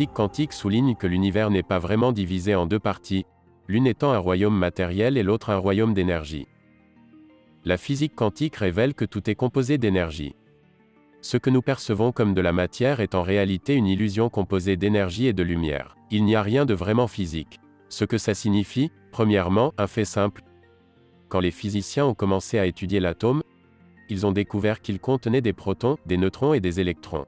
physique quantique souligne que l'univers n'est pas vraiment divisé en deux parties, l'une étant un royaume matériel et l'autre un royaume d'énergie. La physique quantique révèle que tout est composé d'énergie. Ce que nous percevons comme de la matière est en réalité une illusion composée d'énergie et de lumière. Il n'y a rien de vraiment physique. Ce que ça signifie, premièrement, un fait simple. Quand les physiciens ont commencé à étudier l'atome, ils ont découvert qu'il contenait des protons, des neutrons et des électrons.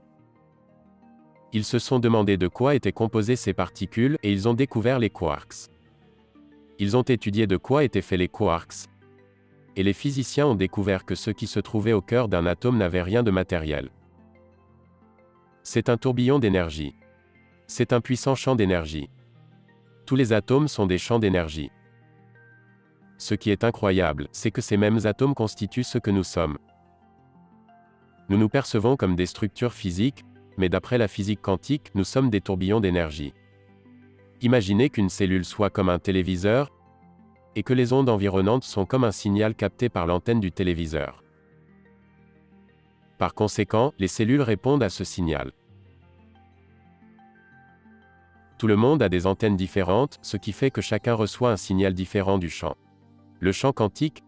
Ils se sont demandé de quoi étaient composées ces particules et ils ont découvert les quarks. Ils ont étudié de quoi étaient faits les quarks. Et les physiciens ont découvert que ce qui se trouvait au cœur d'un atome n'avait rien de matériel. C'est un tourbillon d'énergie. C'est un puissant champ d'énergie. Tous les atomes sont des champs d'énergie. Ce qui est incroyable, c'est que ces mêmes atomes constituent ce que nous sommes. Nous nous percevons comme des structures physiques, mais d'après la physique quantique, nous sommes des tourbillons d'énergie. Imaginez qu'une cellule soit comme un téléviseur, et que les ondes environnantes sont comme un signal capté par l'antenne du téléviseur. Par conséquent, les cellules répondent à ce signal. Tout le monde a des antennes différentes, ce qui fait que chacun reçoit un signal différent du champ. Le champ quantique,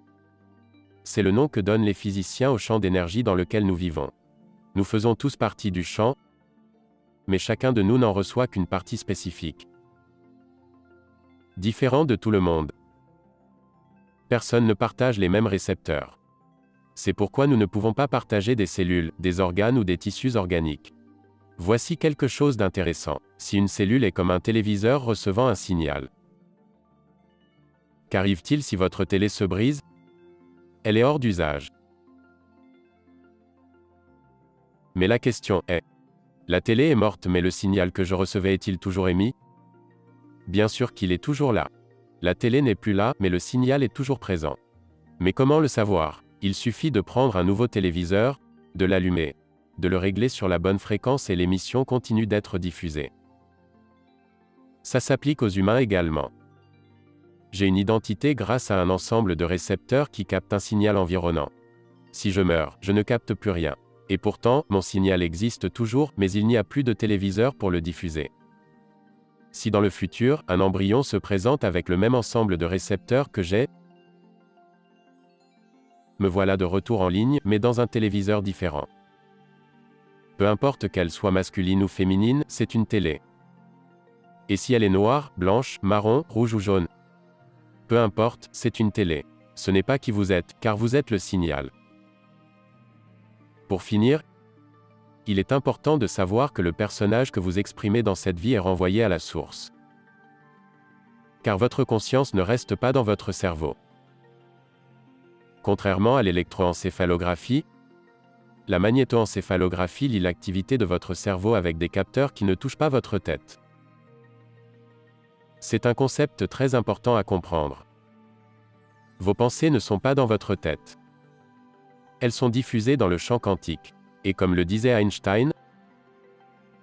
c'est le nom que donnent les physiciens au champ d'énergie dans lequel nous vivons. Nous faisons tous partie du champ, mais chacun de nous n'en reçoit qu'une partie spécifique. Différent de tout le monde. Personne ne partage les mêmes récepteurs. C'est pourquoi nous ne pouvons pas partager des cellules, des organes ou des tissus organiques. Voici quelque chose d'intéressant. Si une cellule est comme un téléviseur recevant un signal. Qu'arrive-t-il si votre télé se brise? Elle est hors d'usage. Mais la question est, la télé est morte mais le signal que je recevais est-il toujours émis? Bien sûr qu'il est toujours là. La télé n'est plus là, mais le signal est toujours présent. Mais comment le savoir? Il suffit de prendre un nouveau téléviseur, de l'allumer, de le régler sur la bonne fréquence et l'émission continue d'être diffusée. Ça s'applique aux humains également. J'ai une identité grâce à un ensemble de récepteurs qui captent un signal environnant. Si je meurs, je ne capte plus rien. Et pourtant, mon signal existe toujours, mais il n'y a plus de téléviseur pour le diffuser. Si dans le futur, un embryon se présente avec le même ensemble de récepteurs que j'ai, me voilà de retour en ligne, mais dans un téléviseur différent. Peu importe qu'elle soit masculine ou féminine, c'est une télé. Et si elle est noire, blanche, marron, rouge ou jaune? Peu importe, c'est une télé. Ce n'est pas qui vous êtes, car vous êtes le signal. Pour finir, il est important de savoir que le personnage que vous exprimez dans cette vie est renvoyé à la source. Car votre conscience ne reste pas dans votre cerveau. Contrairement à l'électroencéphalographie, la magnétoencéphalographie lie l'activité de votre cerveau avec des capteurs qui ne touchent pas votre tête. C'est un concept très important à comprendre. Vos pensées ne sont pas dans votre tête. Elles sont diffusées dans le champ quantique. Et comme le disait Einstein,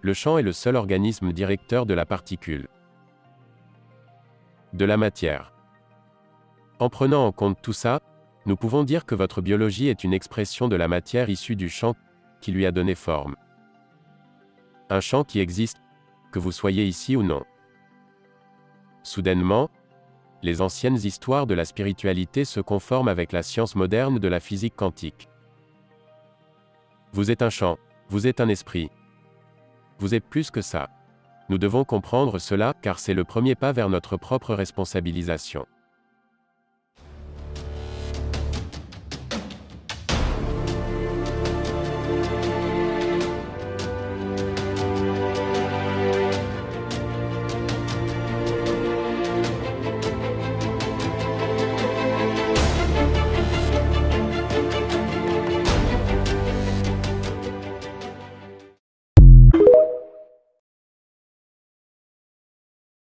le champ est le seul organisme directeur de la particule, de la matière. En prenant en compte tout ça, nous pouvons dire que votre biologie est une expression de la matière issue du champ qui lui a donné forme. Un champ qui existe, que vous soyez ici ou non. Soudainement, les anciennes histoires de la spiritualité se conforment avec la science moderne de la physique quantique. Vous êtes un champ, vous êtes un esprit. Vous êtes plus que ça. Nous devons comprendre cela, car c'est le premier pas vers notre propre responsabilisation.